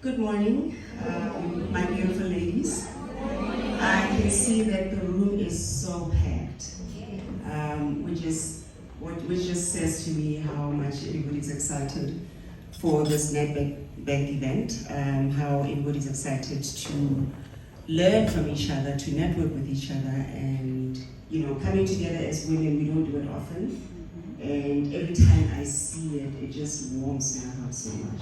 Good morning, my beautiful ladies. I can see that the room is so packed, which just says to me how much everybody's excited for this NetBank event, how everybody's excited to learn from each other, to network with each other, and coming together as women, we don't do it often. And every time I see it, it just warms my heart so much.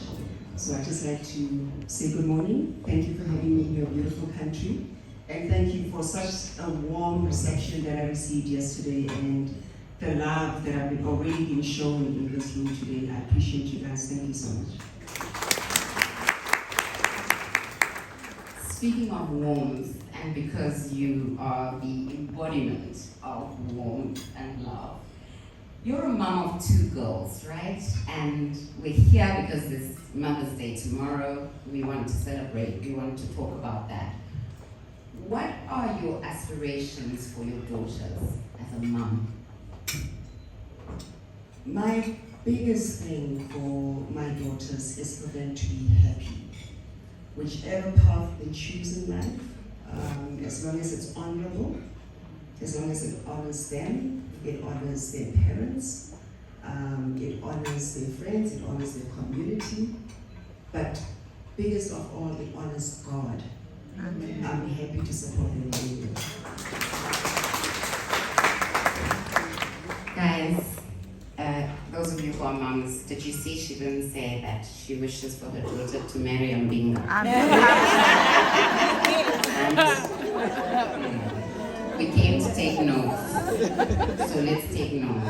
So I'd just like to say good morning. Thank you for having me in your beautiful country. And thank you for such a warm reception that I received yesterday and the love that I've already been shown in this room today. I appreciate you guys. Thank you so much. Speaking of warmth, and because you are the embodiment of warmth and love, you're a mom of two girls, right? And we're here because it's Mother's Day tomorrow. We want to celebrate, we want to talk about that. What are your aspirations for your daughters as a mom? My biggest thing for my daughters is for them to be happy. Whichever path they choose in life, as long as it's honorable, as long as it honors them, it honors their parents, it honors their friends, it honors their community, but biggest of all, it honors God. Amen. I'm happy to support them in it. Guys, those of you who are moms, did you see she didn't say that she wishes for her daughter to marry Mbinga? We came to take notes, so let's take notes.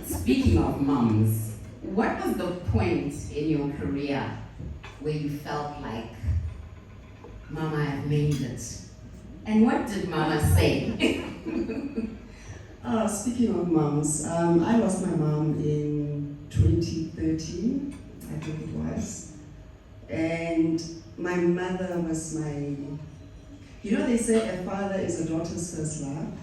Speaking of moms, what was the point in your career where you felt like, Mama, I've made it? And what did Mama say? Speaking of moms, I lost my mom in 2013, I think it was. And my mother was my, they say a father is a daughter's first love.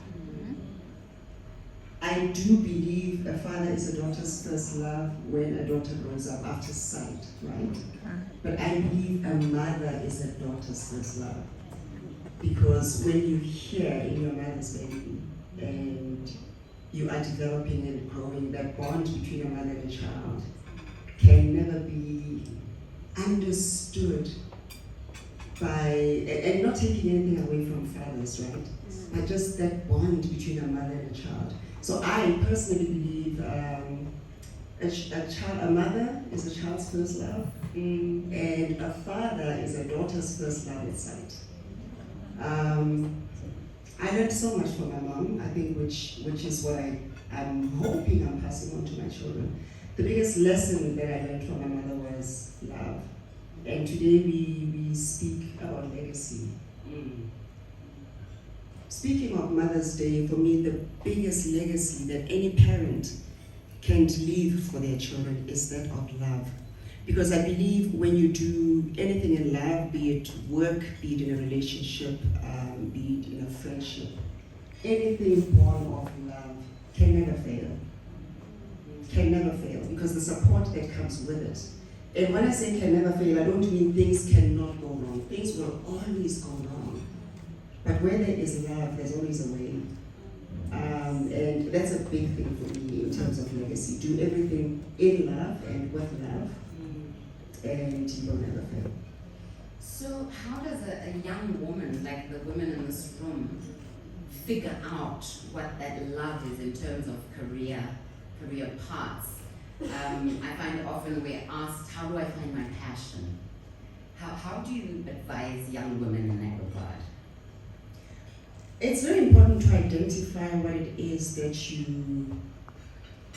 I do believe a father is a daughter's first love when a daughter grows up after sight, right? But I believe a mother is a daughter's first love. Because when you hear in your mother's baby and you are developing and growing, that bond between a mother and a child can never be understood by, and not taking anything away from fathers, right? But just that bond between a mother and a child. So I personally believe a mother is a child's first love, and a father is a daughter's first love at sight. I learned so much from my mom, I think, which is what I'm hoping I'm passing on to my children. The biggest lesson that I learned from my mother was love. And today we speak about legacy. Speaking of Mother's Day, for me, the biggest legacy that any parent can leave for their children is that of love. Because I believe when you do anything in love, be it work, be it in a relationship, be it in a friendship, anything born of love can never fail. Can never fail, because the support that comes with it. And when I say can never fail, I don't mean things cannot go wrong. Things will always go wrong. But where there is love, there's always a way. And that's a big thing for me in terms of legacy. Do everything in love and with love, and you will never fail. So how does a young woman, like the women in this room, figure out what that love is in terms of career paths? I find often we're asked, how do I find my passion? How do you advise young women in that regard? It's very important to identify what it is that you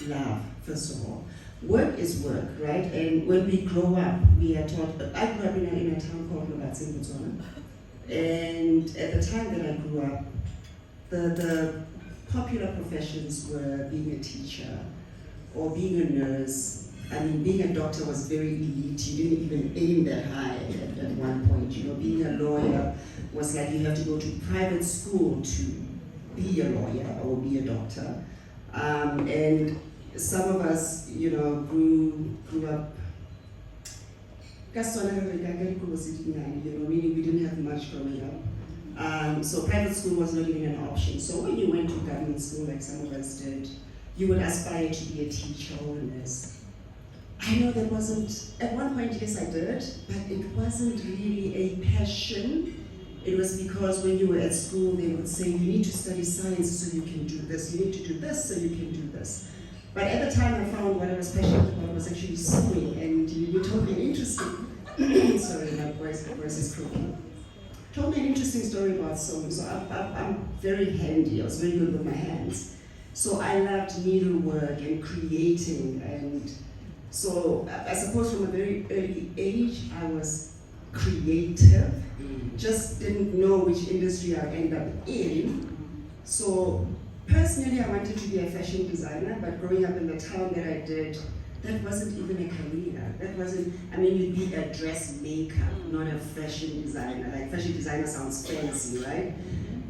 love, first of all. Work is work, right? And when we grow up, we are taught, I grew up in a town called Botswana. And at the time that I grew up, the popular professions were being a teacher or being a nurse. I mean, being a doctor was very elite. You didn't even aim that high at one point. Being a lawyer was like you have to go to private school to be a lawyer or be a doctor. And some of us, grew up meaning we didn't have much growing up. So private school was not even an option. So when you went to government school, like some of us did, you would aspire to be a teacher or a nurse. I know that wasn't, at one point, yes, I did, but it wasn't really a passion. It was because when you were at school, they would say, you need to study science so you can do this, you need to do this so you can do this. But at the time, I found what I was passionate about was actually sewing, and you told me an interesting, sorry, my voice is croaking. Told me an interesting story about sewing, so I'm very handy, I was very good with my hands. So I loved needlework and creating, and so I suppose from a very early age, I was creative, just didn't know which industry I'd end up in. So personally, I wanted to be a fashion designer, but growing up in the town that I did, that wasn't even a career. That wasn't, I mean, you'd be a dressmaker, not a fashion designer. Like fashion designer sounds fancy, right?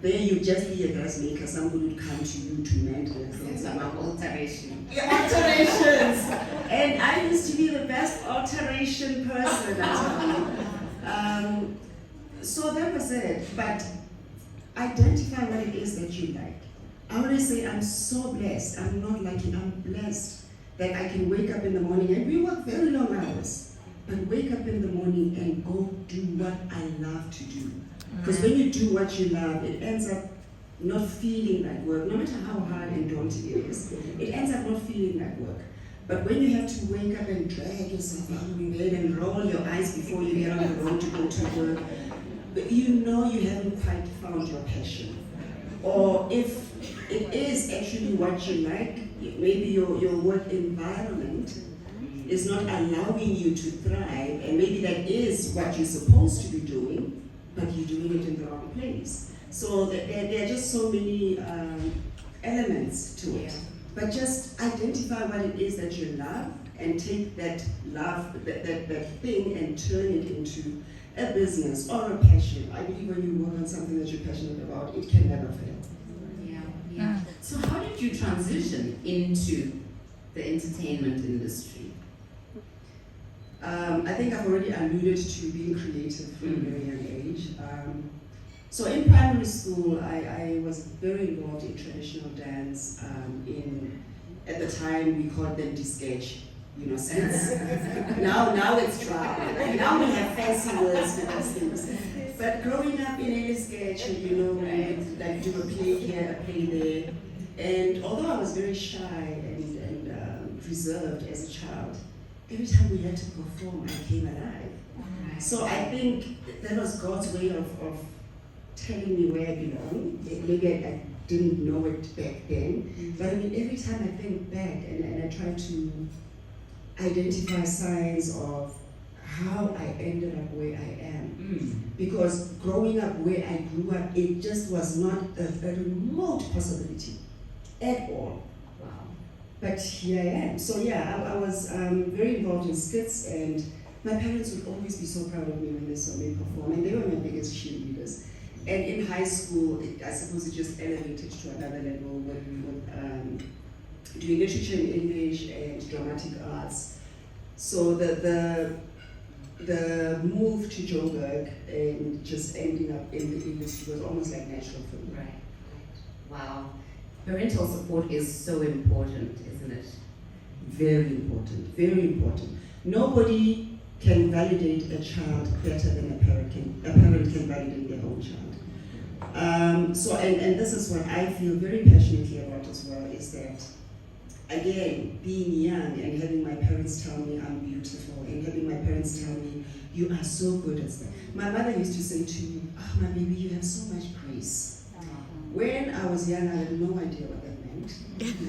There you just be a dressmaker, somebody would come to you to mend their clothes. It's about alteration. Yeah, alterations! And I used to be the best alteration person, I tell you. So that was it, but identify what it is that you like. I always say I'm so blessed, I'm not lucky, I'm blessed that I can wake up in the morning, and we work very long hours, but wake up in the morning and go do what I love to do. Because when you do what you love, it ends up not feeling like work, no matter how hard and daunting it is, it ends up not feeling like work. But when you have to wake up and drag yourself out of bed and roll your eyes before you get on the road to go to work, but you know you haven't quite found your passion. Or if it is actually what you like, maybe your work environment is not allowing you to thrive, and maybe that is what you're supposed to be doing, but you're doing it in the wrong place. So there are just so many elements to it. But just identify what it is that you love, and take that love, that thing, and turn it into a business or a passion. I believe when you work on something that you're passionate about, it can never fail. Yeah. So how did you transition into the entertainment industry? I think I've already alluded to being creative from a very young age. So in primary school, I was very involved in traditional dance. At the time, we called them sketch, skits. now it's drama. Now we have fancy words for those things. But growing up in a sketch, we would like do a play here, a play there. And although I was very shy and reserved as a child, every time we had to perform, I came alive. So I think that was God's way of telling me where I belong. Maybe I didn't know it back then, but I mean, every time I think back and I try to identify signs of how I ended up where I am. Because growing up where I grew up, it just was not a remote possibility at all. Wow. But here I am. So yeah, I was very involved in skits, and my parents would always be so proud of me when they saw me perform, and they were my biggest cheerleaders. And in high school, I suppose it just elevated to another level with doing literature in English and dramatic arts. So the move to Joburg and just ending up in the industry was almost like natural for me. Right. Wow. Parental support is so important, isn't it? Very important, very important. Nobody can validate a child better than a parent can validate their own child. So this is what I feel very passionately about as well, is that, again, being young and having my parents tell me I'm beautiful, and having my parents tell me, you are so good at that. My mother used to say to me, oh my baby, you have so much grace. When I was young, I had no idea what that meant.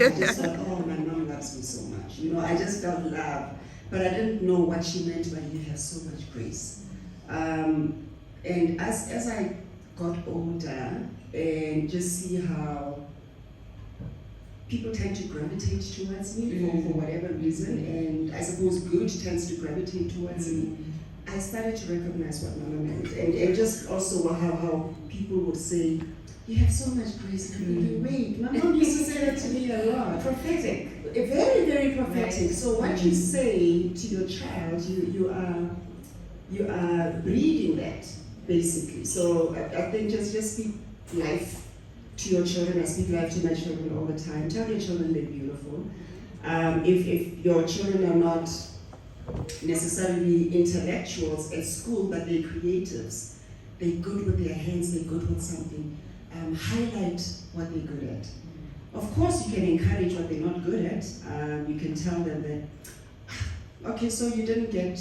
I just thought, oh, my mom loves me so much. I just felt love, but I didn't know what she meant by you have so much grace. And as I got older and just see how people tend to gravitate towards me for whatever reason, and I suppose good tends to gravitate towards me, I started to recognize what mama meant, and just also how people would say, you have so much grace. Wait, my mom used to say that to me a lot. Prophetic. Very, very prophetic. Right. So what you say to your child, you are you are breeding that, basically. So I think just speak life to your children. I speak life to my children all the time. Tell your children they're beautiful. If your children are not necessarily intellectuals at school, but they're creatives, they're good with their hands, they're good with something, highlight what they're good at. Of course, you can encourage what they're not good at. You can tell them that, okay, so you didn't get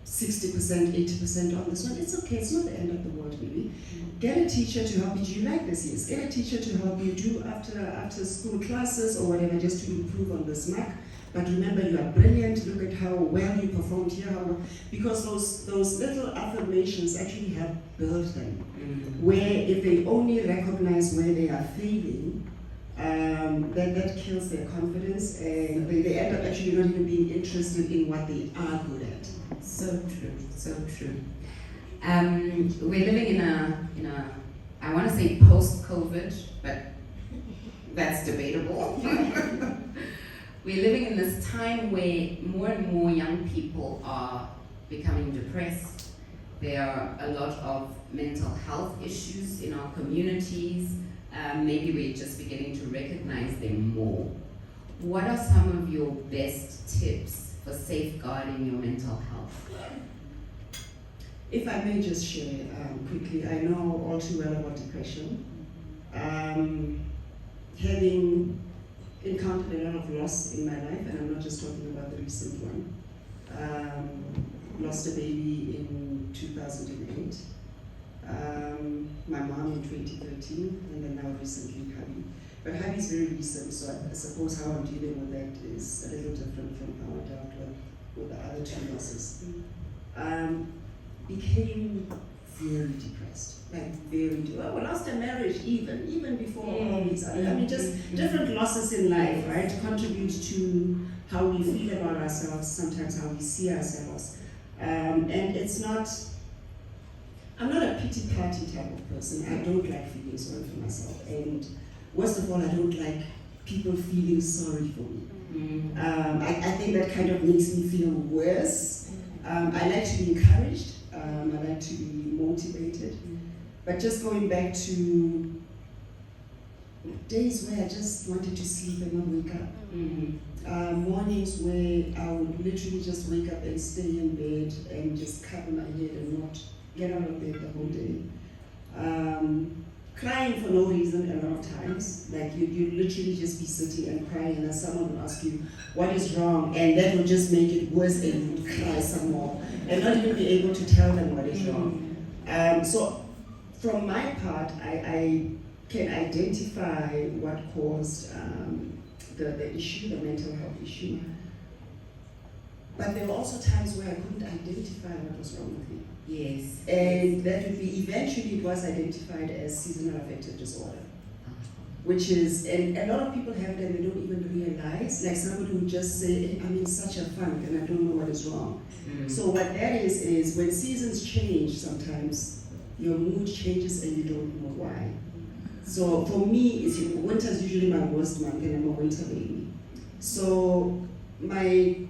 60%, 80% on this one. It's okay, it's not the end of the world, maybe. Get a teacher to help you. Do you like this? Yes. Get a teacher to help you do after school classes or whatever, just to improve on this mark. But remember, you are brilliant. Look at how well you performed here. Because those little affirmations actually help build them. Where if they only recognize where they are failing, that kills their confidence, and they end up actually not even being interested in what they are good at. So true, so true. We're living in a I want to say post-COVID, but that's debatable. We're living in this time where more and more young people are becoming depressed. There are a lot of mental health issues in our communities. Maybe we're just beginning to recognize them more. What are some of your best tips for safeguarding your mental health? If I may just share quickly, I know all too well about depression. Having encountered a lot of loss in my life, and I'm not just talking about the recent one. Lost a baby in 2008. My mom in 2013, and then now recently hubby. But hubby's very recent, so I suppose how I'm dealing with that is a little different from how I dealt with the other two losses. Became very depressed, like well, lost a marriage even before all these other, I mean, just different losses in life, right, contribute to how we feel about ourselves, sometimes how we see ourselves. And it's not, I'm not a pity party type of person. I don't like feeling sorry for myself, and worst of all, I don't like people feeling sorry for me. I think that kind of makes me feel worse. I like to be encouraged. I like to be motivated, but just going back to days where I just wanted to sleep and not wake up. Mornings where I would literally just wake up and stay in bed and just cover my head and not get out of bed the whole day. Crying for no reason a lot of times, like you literally just be sitting and crying, and then someone will ask you, what is wrong? And that will just make it worse, and you would cry some more, and not even be able to tell them what is wrong. So from my part, I can identify what caused the issue, the mental health issue. But there were also times where I couldn't identify what was wrong with me. Yes. And that would be, eventually it was identified as seasonal affective disorder. Which is, and a lot of people have that and they don't even realize, like somebody would just say, I'm in such a funk and I don't know what is wrong. So what that is when seasons change sometimes, your mood changes and you don't know why. So for me, winter's usually my worst month and I'm a winter baby. So my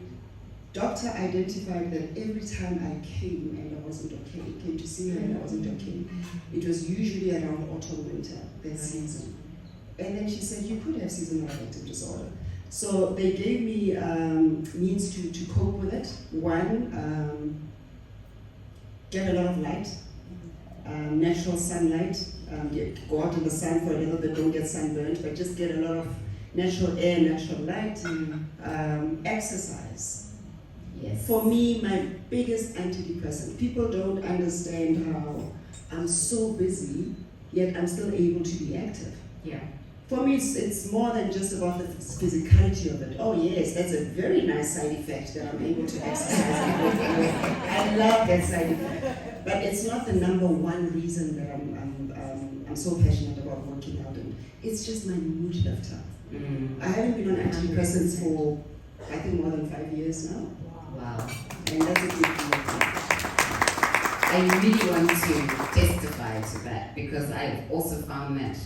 doctor identified that every time I came and I wasn't okay, came to see her and I wasn't okay, it was usually around autumn, winter, that season. And then she said, you could have seasonal affective disorder. So they gave me means to cope with it. One, get a lot of light, natural sunlight, go out in the sun for a little bit, don't get sunburned, but just get a lot of natural air, natural light, exercise. Yes. For me, my biggest antidepressant, people don't understand how I'm so busy, yet I'm still able to be active. Yeah. For me, it's more than just about the physicality of it. Oh yes, that's a very nice side effect that I'm able to exercise. I love that side effect. But it's not the number one reason that I'm so passionate about working out. And it's just my mood lifter. I haven't been on antidepressants for, I think, more than 5 years now. Wow. And that's a big deal. I really want to testify to that because I've also found that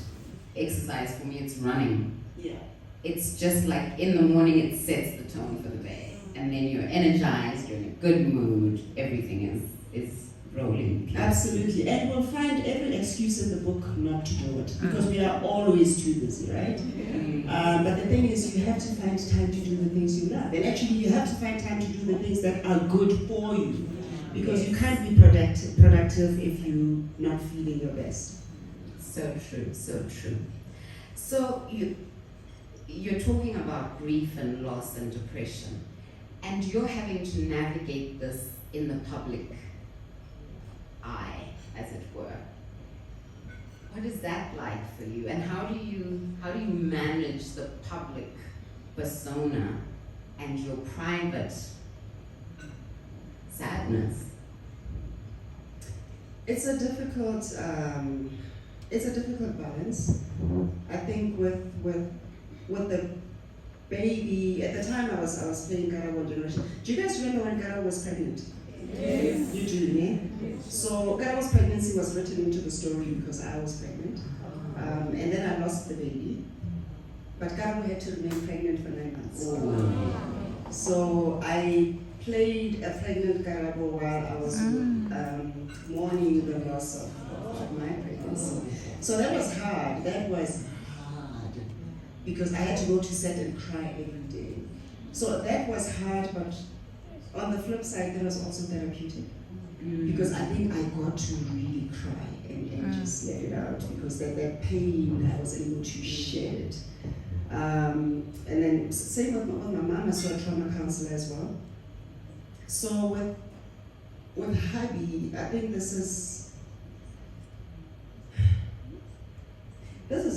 exercise for me, it's running. Yeah. It's just like in the morning, it sets the tone for the day. and then you're energized, you're in a good mood, everything is rolling. Absolutely, and we'll find every excuse in the book not to do it, because we are always too busy, right? But the thing is, you have to find time to do the things you love, and actually you have to find time to do the things that are good for you, because you can't be productive if you're not feeling your best. So true, so true. So you're talking about grief and loss and depression, and you're having to navigate this in the public eye, as it were. What is that like for you, and how do you manage the public persona and your private sadness? It's a difficult balance. I think with the baby, at the time I was playing Garabo Generation. Do you guys remember when Garabo was pregnant? Yes. You do, yeah? So Garabo's pregnancy was written into the story because I was pregnant. And then I lost the baby. But Garabo had to remain pregnant for 9 months. So I played a pregnant Garabo while I was mourning the loss of my pregnancy. So that was hard. Because I had to go to set and cry every day. So that was hard, but on the flip side, that was also therapeutic. Because I think I got to really cry and just let it out, because that pain, I was able to share it. And then same with my mom, I saw a trauma counselor as well. So with hubby, I think this is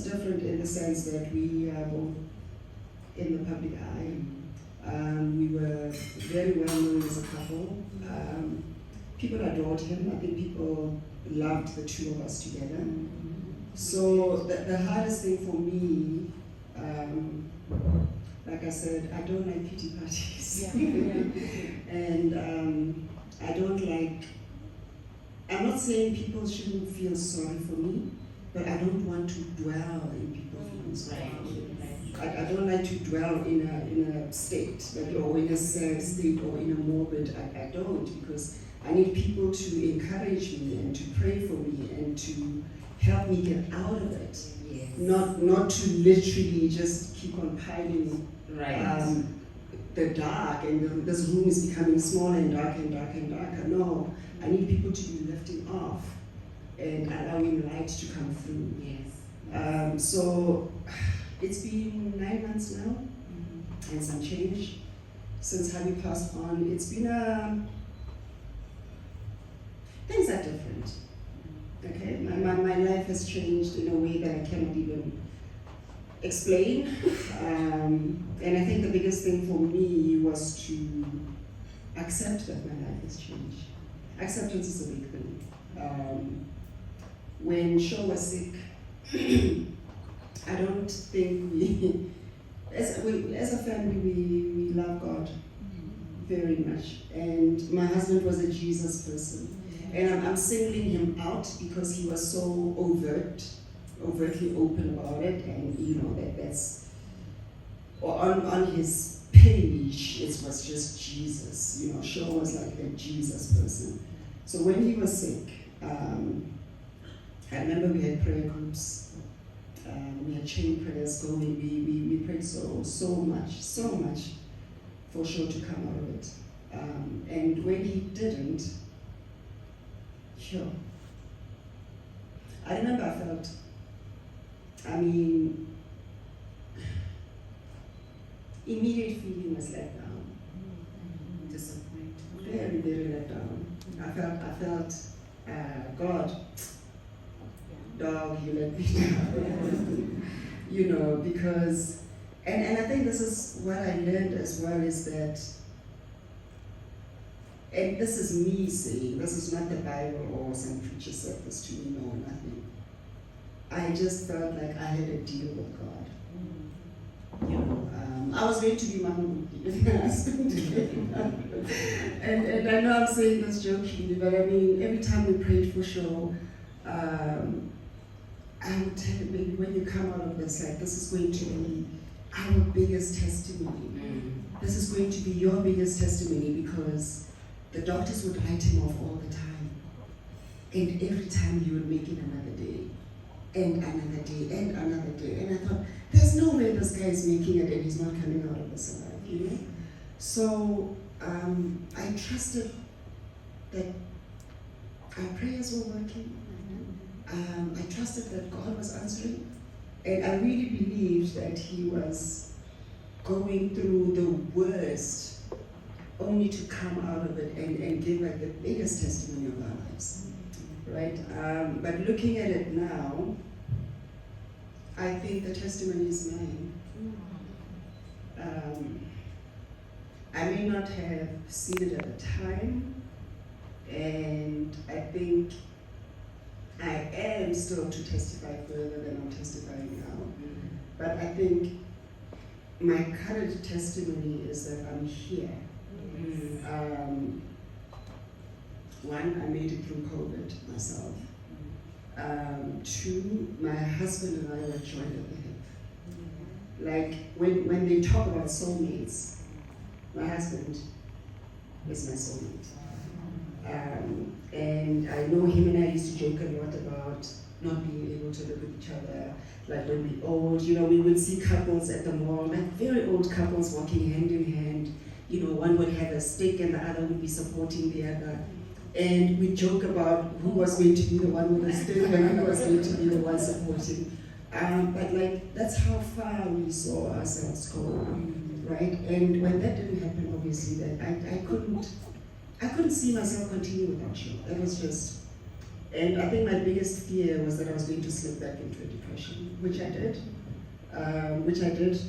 different in the sense that we are both in the public eye. We were very well known as a couple. People adored him. I think people loved the two of us together. So the hardest thing for me, like I said, I don't like pity parties. And I don't like, I'm not saying people shouldn't feel sorry for me, but I don't want to dwell in people feeling sorry for me. I don't like to dwell in a state, or in a sad state, or in a morbid. I don't, because I need people to encourage me and to pray for me and to help me get out of it. Yes. Not to literally just keep on piling the dark, and this room is becoming smaller and darker and darker and darker. No, I need people to be lifting off and allowing light to come through. Yes. So it's been 9 months now, and some change since hubby passed on. It's been things are different. Okay, my life has changed in a way that I cannot even explain. And I think the biggest thing for me was to accept that my life has changed. Acceptance is a big thing. When Shona was sick, I don't think as a family, we love God very much. And my husband was a Jesus person. And I'm singling him out because he was so overtly open about it. And you know, that's on his page, it was just Jesus. You know, Shona was like a Jesus person. So when he was sick, I remember we had prayer groups. We had chain prayers going. We prayed so much for Shona to come out of it. And when he didn't, sure. I remember I felt, immediate feeling was let down. Disappointed. Very, very let down. I felt, God, dog, you let me down. You know, because, and I think this is what I learned as well, is that, and this is me saying, this is not the Bible or some preacher said this to me, no, nothing. I just felt like I had a deal with God. You know, I was going to be Mama Buki with my husband. And I know I'm saying this jokingly, but I mean, every time we prayed for Shona, I would tell him, baby, when you come out of this, like, this is going to be our biggest testimony. this is going to be your biggest testimony, because the doctors would write him off all the time. And every time he would make it another day, and another day, and another day. And I thought, there's no way this guy is making it and he's not coming out of this alive, you know? So I trusted that our prayers were working. I trusted that God was answering. And I really believed that he was going through the worst only to come out of it and give like the biggest testimony of our lives, right? But looking at it now, I think the testimony is mine. I may not have seen it at the time, and I think I am still to testify further than I'm testifying now. But I think my current testimony is that I'm here. One, I made it through COVID myself. Two, my husband and I were joined at the hip. Like when they talk about soulmates, my husband is my soulmate. And I know him and I used to joke a lot about not being able to look at each other. Like when we old, you know, we would see couples at the mall, like very old couples walking hand in hand. You know, one would have a stick and the other would be supporting the other. And we joke about who was going to be the one with the stick and who was going to be the one supporting. But like, that's how far we saw ourselves go, right? And when that didn't happen, obviously, that I couldn't see myself continue without you. That was just, and I think my biggest fear was that I was going to slip back into a depression, which I did.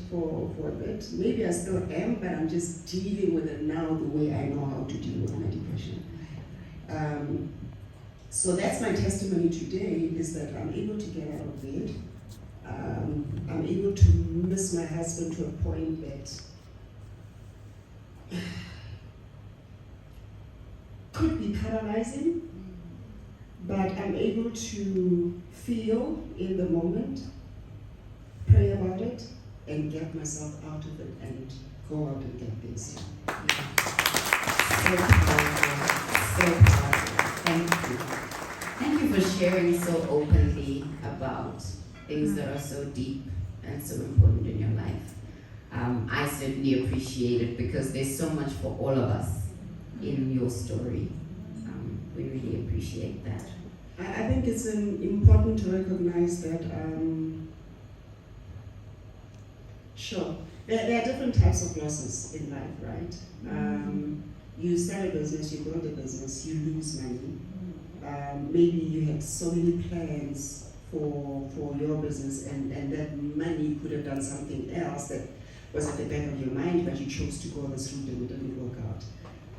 For a bit. Maybe I still am, but I'm just dealing with it now the way I know how to deal with my depression. So that's my testimony today, is that I'm able to get out of bed. I'm able to miss my husband to a point that could be paralyzing, but I'm able to feel in the moment, pray about it, and get myself out of it and go out and get this. So powerful, so powerful. Thank you. Thank you for sharing so openly about things that are so deep and so important in your life. I certainly appreciate it because there's so much for all of us in your story. We really appreciate that. I think it's important to recognize that, sure, there are different types of losses in life, right? You start a business, you build a business, you lose money. Maybe you had so many plans for your business, and that money could have done something else that was at the back of your mind, but you chose to go this route and it didn't work out.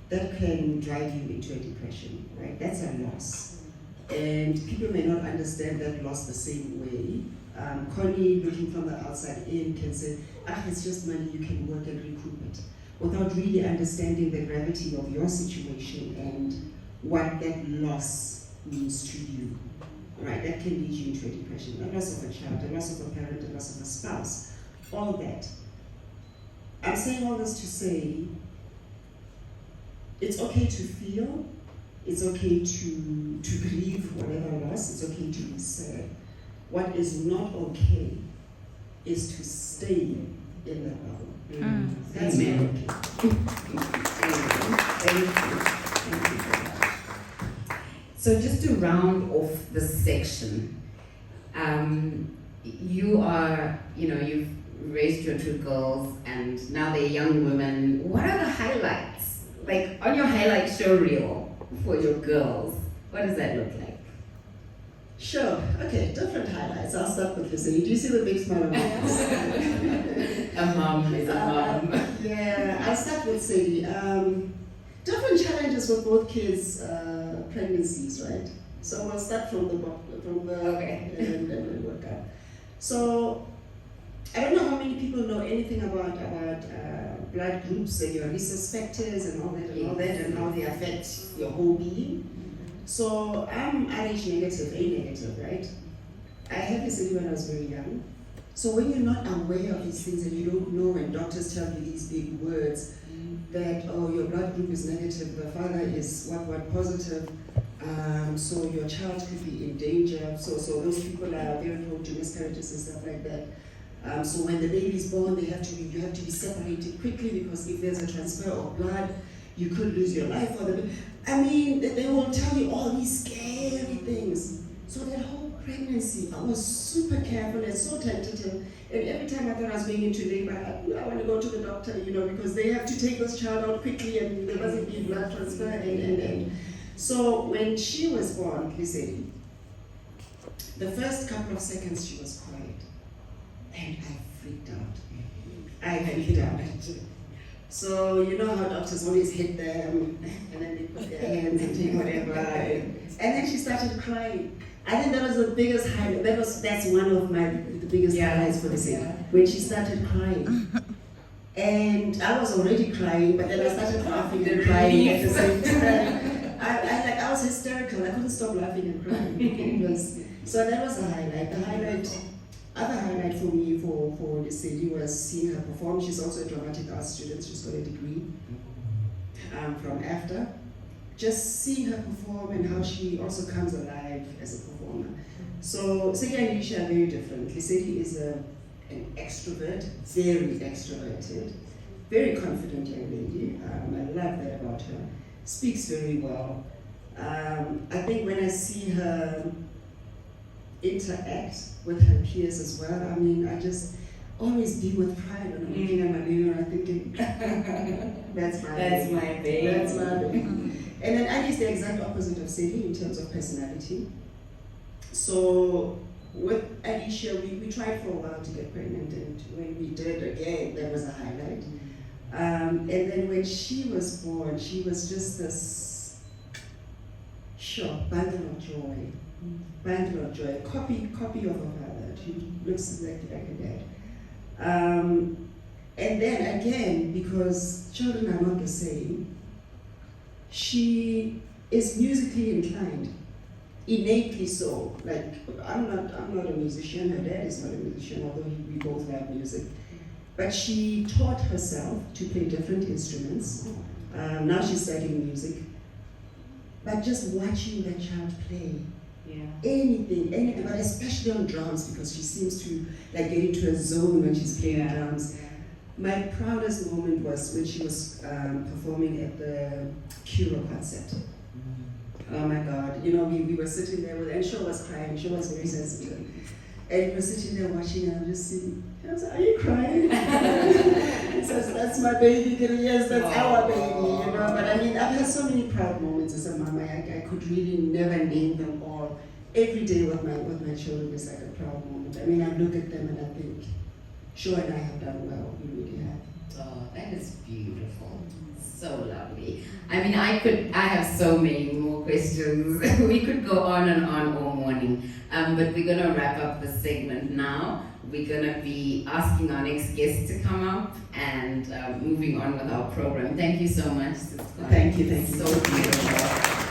That can drive you into a depression, right? That's a loss. And people may not understand that loss the same way. Connie, looking from the outside in, can say, it's just money, you can work and recoup it, without really understanding the gravity of your situation and what that loss means to you, right? That can lead you into a depression. A loss of a child, a loss of a parent, a loss of a spouse, all that. I'm saying all this to say, it's okay to feel, it's okay to grieve whatever loss, it's okay to be sad. What is not okay is to stay in that bubble. That's not okay. Thank you for that. So just to round off the section, you are, you've raised your two girls and now they're young women. What are the highlights? Like on your highlight show reel for your girls, what does that look like? Sure, okay, different highlights. I'll start with this. Do you see the big smile on my face? A mom is a mom. Yeah, I'll start with Sadie. Different challenges with both kids' pregnancies, right? So we'll start from the okay. and then we'll work out. So I don't know how many people know anything about blood groups and your rhesus factors and all that and how they affect your whole being. So I'm Rh negative, A negative, right? I had this when I was very young. So when you're not aware of these things and you don't know when doctors tell you these big words, that, oh, your blood group is negative, the father is what positive, so your child could be in danger. So those people are very prone to miscarriages and stuff like that. So when the baby is born, you have to be separated quickly, because if there's a transfer of blood, you could lose your life for the. I mean, they will tell you all these scary things. So that whole pregnancy, I was super careful and so tentative. And every time I thought I was going into labor, I want to go to the doctor, because they have to take this child out quickly and there mustn't be blood transfer. And so when she was born, listen, the first couple of seconds she was quiet. And I freaked out. So you know how doctors always hit them, and then they put their hands and take whatever. And then she started crying. I think that was the biggest highlight. That's one of the biggest highlights for the scene. When she started crying. And I was already crying, but then I started laughing and crying at the same time. I was hysterical. I couldn't stop laughing and crying. So that was a highlight. Other highlight for me for this lady was seeing her perform. She's also a dramatic arts student. She's got a degree from AFTA. Just seeing her perform and how she also comes alive as a performer. So Segi and Alicia are very different. Segi is an extrovert, very extroverted, very confident young lady. I love that about her. Speaks very well. I think when I see her interact with her peers as well, I mean, I just always beam with pride when I'm looking at my baby and I'm thinking, that's my baby. That's my baby. And then Annie is the exact opposite of Segi in terms of personality. So with Alicia, we tried for a while to get pregnant, and when we did, again, that was a highlight. And then when she was born, she was just this bundle of joy. A copy of her father. She looks exactly like her dad. And then again, because children are not the same, she is musically inclined, innately so. Like, I'm not a musician, her dad is not a musician, although we both love music. But she taught herself to play different instruments. Now she's studying music. But just watching that child play, anything, but especially on drums, because she seems to like get into a zone when she's playing drums. My proudest moment was when she was performing at the Cura concert. Oh my God, we were sitting there and Sho was crying. She was very sensitive. And we were sitting there watching, and I'm just sitting. I was like, are you crying? He says, that's my baby. Yes, that's our baby, But I mean, I've had so many proud moments as a mama. I could really never name them all. Every day with my children is like a proud moment. I mean, I look at them and I think, Sho and I have done well. We really have. Oh, that is beautiful. So lovely. I mean, I have so many more questions. We could go on and on all morning. But we're going to wrap up the segment now. We're going to be asking our next guest to come up and moving on with our program. Thank you so much. Thank you. So beautiful.